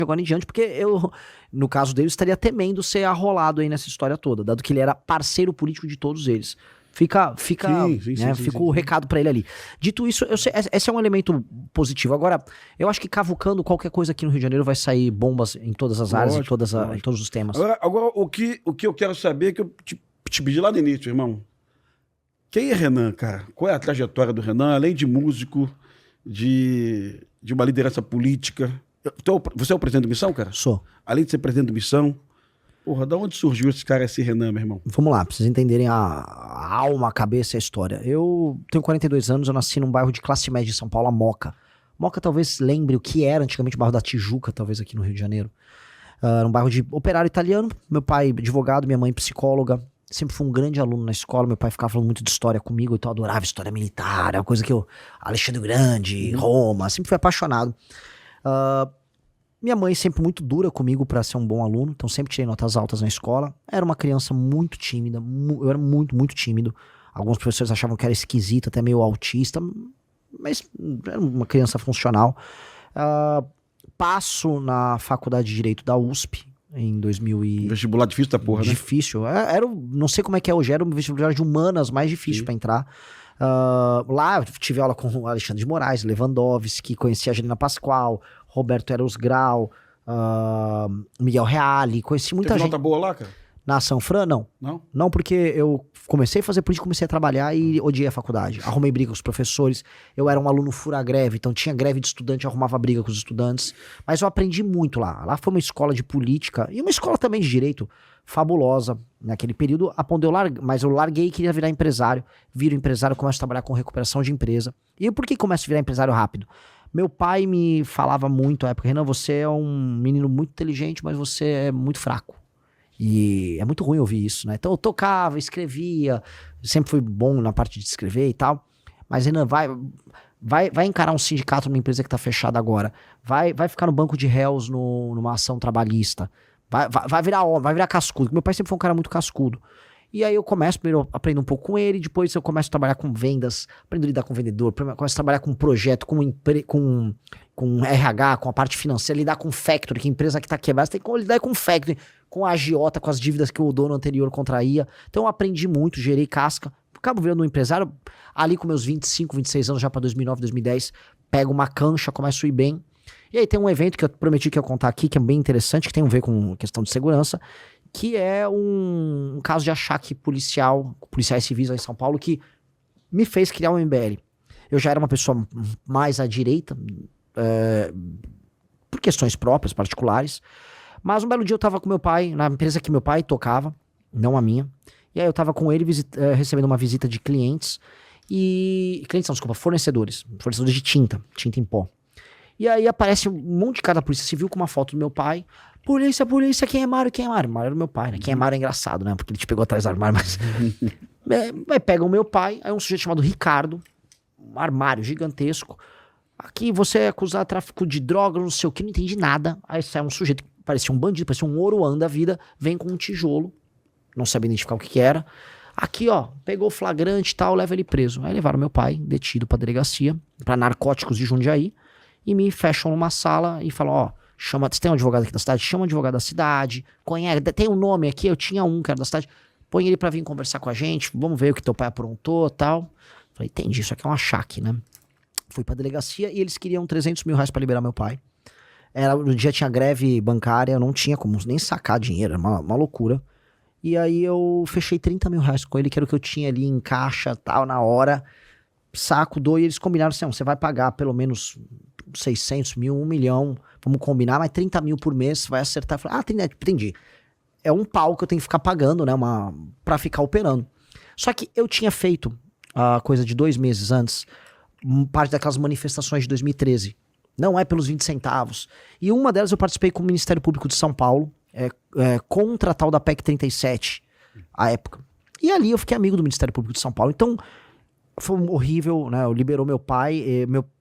agora em diante, porque eu, no caso dele, estaria temendo ser arrolado aí nessa história toda, dado que ele era parceiro político de todos eles. Fica o recado pra ele ali. Dito isso, eu sei, esse é um elemento positivo. Agora, eu acho que cavucando qualquer coisa aqui no Rio de Janeiro vai sair bombas em todas as áreas, em todos os temas. Agora o que eu quero saber é que eu te pedi lá no início, irmão. Quem é Renan, cara? Qual é a trajetória do Renan, além de músico, de uma liderança política? Você é o presidente do Missão, cara? Sou. Além de ser presidente do Missão, porra, da onde surgiu esse cara, esse Renan, meu irmão? Vamos lá, pra vocês entenderem a alma, a cabeça e a história. Eu tenho 42 anos, eu nasci num bairro de classe média de São Paulo, a Moca. Moca talvez lembre o que era antigamente o bairro da Tijuca, talvez aqui no Rio de Janeiro. Era um bairro de operário italiano, meu pai advogado, minha mãe psicóloga. Sempre fui um grande aluno na escola, meu pai ficava falando muito de história comigo, então eu adorava história militar, é uma coisa que eu... Alexandre Grande, Roma, sempre fui apaixonado. Minha mãe sempre muito dura comigo pra ser um bom aluno, então sempre tirei notas altas na escola. Era uma criança muito tímida, eu era muito, muito tímido. Alguns professores achavam que era esquisito, até meio autista, mas era uma criança funcional. Passo na faculdade de Direito da USP em 2000 e... Vestibular difícil da porra, né? Difícil. Não sei como é que é hoje, era um vestibular de humanas mais difícil pra entrar. Lá eu tive aula com o Alexandre de Moraes, Lewandowski, conheci a Angelina Pascoal, Roberto Eros Grau, Miguel Reale, conheci muita gente. Teve nota boa lá, cara? Na São Fran, não. Não? Não, porque eu comecei a fazer política, comecei a trabalhar e odiei a faculdade. Arrumei briga com os professores, eu era um aluno fura-greve, então tinha greve de estudante, eu arrumava briga com os estudantes. Mas eu aprendi muito lá. Lá foi uma escola de política e uma escola também de direito fabulosa naquele período, mas eu larguei e queria virar empresário. Viro empresário, começo a trabalhar com recuperação de empresa. E por que começo a virar empresário rápido? Meu pai me falava muito na época, Renan, você é um menino muito inteligente, mas você é muito fraco. E é muito ruim ouvir isso, né? Então eu tocava, escrevia, sempre fui bom na parte de escrever e tal. Mas Renan, vai encarar um sindicato numa empresa que tá fechada agora. Vai ficar no banco de réus numa ação trabalhista. Vai virar homem, vai virar cascudo. Meu pai sempre foi um cara muito cascudo. E aí eu começo, primeiro aprendo um pouco com ele, depois eu começo a trabalhar com vendas, aprendo a lidar com vendedor, começo a trabalhar com projeto, com RH, com a parte financeira, lidar com factory, que a empresa que tá quebrada, você tem que lidar com factory, com a agiota, com as dívidas que o dono anterior contraía. Então eu aprendi muito, gerei casca, acabo virando um empresário, ali com meus 25, 26 anos, já pra 2009, 2010, pego uma cancha, começo a ir bem. E aí tem um evento que eu prometi que eu ia contar aqui, que é bem interessante, que tem a ver com questão de segurança, que é um caso de achaque policiais civis lá em São Paulo, que me fez criar um MBL. Eu já era uma pessoa mais à direita, por questões próprias, particulares, mas um belo dia eu tava com meu pai, na empresa que meu pai tocava, não a minha, e aí eu tava com ele recebendo uma visita de clientes, fornecedores de tinta em pó. E aí aparece um monte de cara da Polícia Civil com uma foto do meu pai. Polícia, quem é Mário? Mário era o meu pai, né? Quem é Mário é engraçado, né? Porque ele te pegou atrás do armário, mas... Aí pegam o meu pai, aí um sujeito chamado Ricardo, um armário gigantesco. Aqui você é acusado de tráfico de droga, não sei o que, não entendi nada. Aí sai um sujeito que parecia um bandido, parecia um Oruan da vida, vem com um tijolo, não sabia identificar o que era. Aqui, ó, pegou o flagrante e tal, leva ele preso. Aí levaram meu pai, detido pra delegacia, pra narcóticos de Jundiaí, e me fecham numa sala e falam, ó, você tem um advogado aqui da cidade? Chama um advogado da cidade, conhece, tem um nome aqui, eu tinha um que era da cidade, põe ele pra vir conversar com a gente, vamos ver o que teu pai aprontou e tal. Falei, entendi, isso aqui é um achaque, né? Fui pra delegacia e eles queriam 300 mil reais pra liberar meu pai. No dia tinha greve bancária, eu não tinha como nem sacar dinheiro, era uma loucura. E aí eu fechei 30 mil reais com ele, que era o que eu tinha ali em caixa, tal, na hora. Saco, dou, e eles combinaram assim, você vai pagar pelo menos 600 mil, 1 milhão, vamos combinar, mas 30 mil por mês, vai acertar. Eu falei, entendi. É um pau que eu tenho que ficar pagando, né, pra ficar operando. Só que eu tinha feito, coisa de 2 meses antes, parte daquelas manifestações de 2013. Não é pelos 20 centavos. E uma delas eu participei com o Ministério Público de São Paulo, contra a tal da PEC 37, à época. E ali eu fiquei amigo do Ministério Público de São Paulo. Então, foi horrível, né? Liberou meu pai.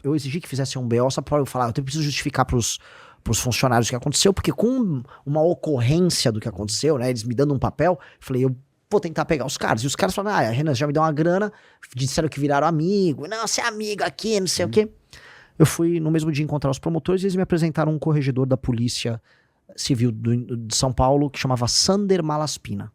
Eu exigi que fizesse um BO só pra eu falar. Eu preciso justificar pros funcionários o que aconteceu, porque com uma ocorrência do que aconteceu, né? Eles me dando um papel, eu falei, eu vou tentar pegar os caras. E os caras falaram, Renan, já me deu uma grana, disseram que viraram amigo. Não, você é amigo aqui, não sei o quê. eu fui no mesmo dia encontrar os promotores e eles me apresentaram um corregedor da Polícia Civil de São Paulo que chamava Sander Malaspina.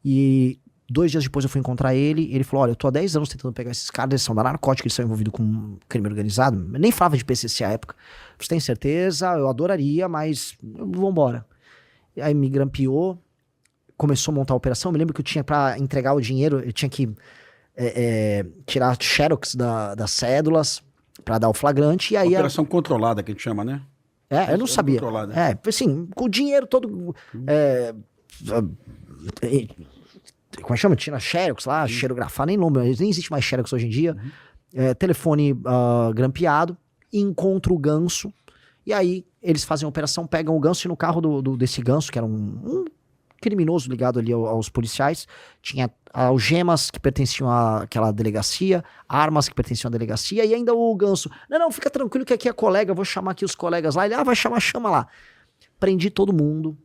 E 2 dias depois eu fui encontrar ele falou, olha, eu tô há 10 anos tentando pegar esses caras, eles são da narcótica, eles são envolvidos com crime organizado, eu nem falava de PCC à época. Você tem certeza? Eu adoraria, mas vambora. E aí me grampeou, começou a montar a operação, eu me lembro que eu tinha pra entregar o dinheiro, eu tinha que tirar xerox das cédulas pra dar o flagrante, e aí... Operação controlada, que a gente chama, né? Eu não sabia. Controlada. Assim, com o dinheiro todo... como é que chama? Tinha xerox lá, xerografar, nem lembro, nem existe mais xerox hoje em dia. Telefone grampeado, encontro o ganso, e aí eles fazem a operação, pegam o ganso, e no carro desse ganso, que era um criminoso ligado ali aos policiais, tinha algemas que pertenciam àquela delegacia, armas que pertenciam à delegacia, e ainda o ganso, não, fica tranquilo que aqui é colega, vou chamar aqui os colegas lá, ele, vai chamar, chama lá. Prendi todo mundo,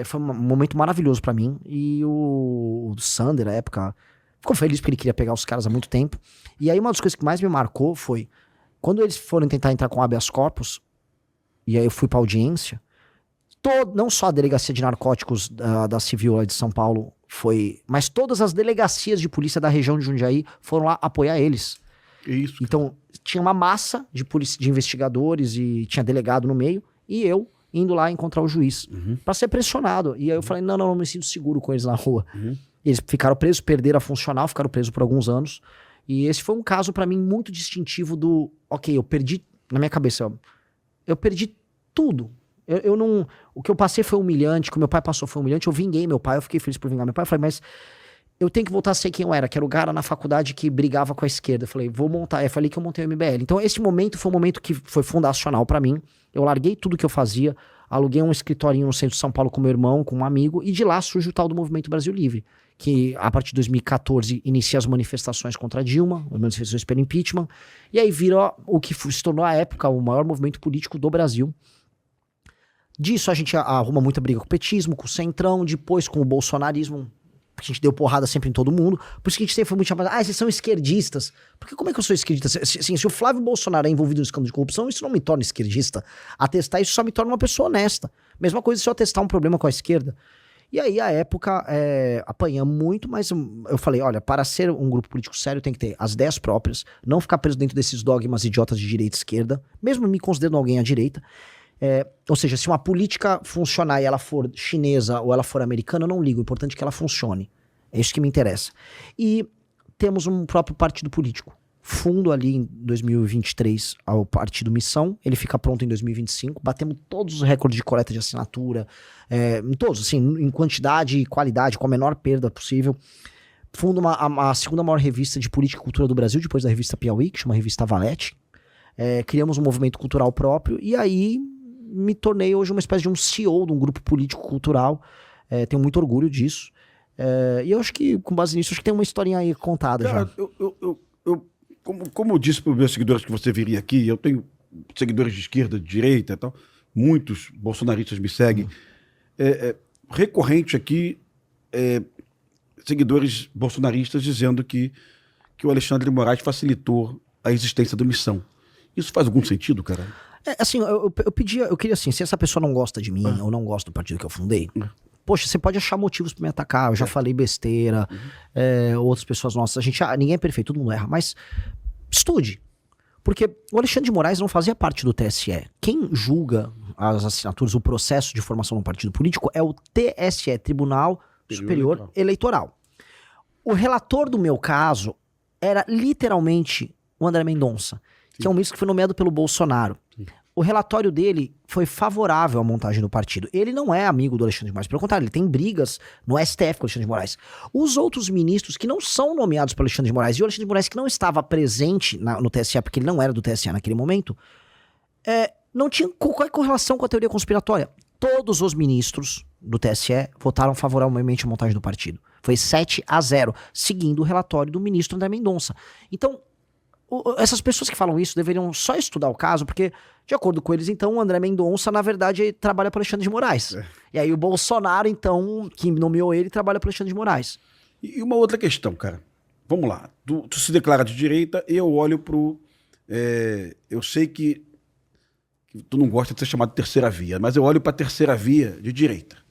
foi um momento maravilhoso pra mim, e o Sander, na época, ficou feliz porque ele queria pegar os caras há muito tempo, e aí uma das coisas que mais me marcou foi, quando eles foram tentar entrar com habeas corpus, e aí eu fui pra audiência, não só a delegacia de narcóticos da Civil lá de São Paulo mas todas as delegacias de polícia da região de Jundiaí foram lá apoiar eles. Isso. Então, tinha uma massa de investigadores e tinha delegado no meio, e eu indo lá encontrar o juiz, pra ser pressionado. E aí eu falei, não me sinto seguro com eles na rua. Eles ficaram presos, perderam a funcional, ficaram presos por alguns anos. E esse foi um caso pra mim muito distintivo eu perdi, na minha cabeça, eu perdi tudo. Eu não... O que eu passei foi humilhante, o que meu pai passou foi humilhante, eu vinguei meu pai, eu fiquei feliz por vingar meu pai, eu falei, mas eu tenho que voltar a ser quem eu era, que era o cara na faculdade que brigava com a esquerda. Eu falei, vou montar, falei que eu montei o MBL. Então esse momento foi um momento que foi fundacional pra mim, eu larguei tudo que eu fazia, aluguei um escritorinho no centro de São Paulo com meu irmão, com um amigo, e de lá surge o tal do Movimento Brasil Livre, que a partir de 2014 inicia as manifestações contra a Dilma, as manifestações pelo impeachment, e aí vira o que se tornou à época o maior movimento político do Brasil. Disso a gente arruma muita briga com o petismo, com o centrão, depois com o bolsonarismo, a gente deu porrada sempre em todo mundo, por isso que a gente sempre foi muito chamado, vocês são esquerdistas. Porque como é que eu sou esquerdista? Assim, se o Flávio Bolsonaro é envolvido no escândalo de corrupção, isso não me torna esquerdista. Atestar isso só me torna uma pessoa honesta. Mesma coisa se eu atestar um problema com a esquerda. E aí, à época, apanhamos muito, mas eu falei, olha, para ser um grupo político sério tem que ter as ideias próprias, não ficar preso dentro desses dogmas idiotas de direita e esquerda, mesmo me considerando alguém à direita. Ou seja, se uma política funcionar e ela for chinesa ou ela for americana, eu não ligo. O importante é que ela funcione. É isso que me interessa. E temos um próprio partido político. Fundo ali em 2023 ao Partido Missão. Ele fica pronto em 2025. Batemos todos os recordes de coleta de assinatura. Todos, assim, em quantidade e qualidade, com a menor perda possível. Fundo a segunda maior revista de política e cultura do Brasil, depois da revista Piauí, que chama Revista Valete. Criamos um movimento cultural próprio. E aí me tornei hoje uma espécie de um CEO de um grupo político-cultural. Tenho muito orgulho disso. E eu acho que, com base nisso, acho que tem uma historinha aí contada. Cara, já. Como eu disse para os meus seguidores que você viria aqui, eu tenho seguidores de esquerda, de direita e tal, muitos bolsonaristas me seguem. Recorrente aqui, seguidores bolsonaristas dizendo que o Alexandre de Moraes facilitou a existência da Missão. Isso faz algum sentido, cara? Assim, eu queria assim, se essa pessoa não gosta de mim ou não gosta do partido que eu fundei, poxa, você pode achar motivos pra me atacar, eu já falei besteira, outras pessoas nossas, ninguém é perfeito, todo mundo erra, mas estude. Porque o Alexandre de Moraes não fazia parte do TSE. Quem julga as assinaturas, o processo de formação de um partido político é o TSE, Tribunal Superior Eleitoral. O relator do meu caso era literalmente o André Mendonça, que é um ministro que foi nomeado pelo Bolsonaro. O relatório dele foi favorável à montagem do partido. Ele não é amigo do Alexandre de Moraes, pelo contrário, ele tem brigas no STF com o Alexandre de Moraes. Os outros ministros que não são nomeados pelo Alexandre de Moraes, e o Alexandre de Moraes que não estava presente no TSE, porque ele não era do TSE naquele momento, não tinha qualquer correlação com a teoria conspiratória. Todos os ministros do TSE votaram favoravelmente à montagem do partido. Foi 7-0, seguindo o relatório do ministro André Mendonça. Então, essas pessoas que falam isso deveriam só estudar o caso, porque, de acordo com eles, então, o André Mendonça, na verdade, trabalha para o Alexandre de Moraes. E aí o Bolsonaro, então, que nomeou ele, trabalha para o Alexandre de Moraes. E uma outra questão, cara. Vamos lá. Tu se declara de direita e eu olho pro Eu sei que tu não gosta de ser chamado de terceira via, mas eu olho para a terceira via de direita.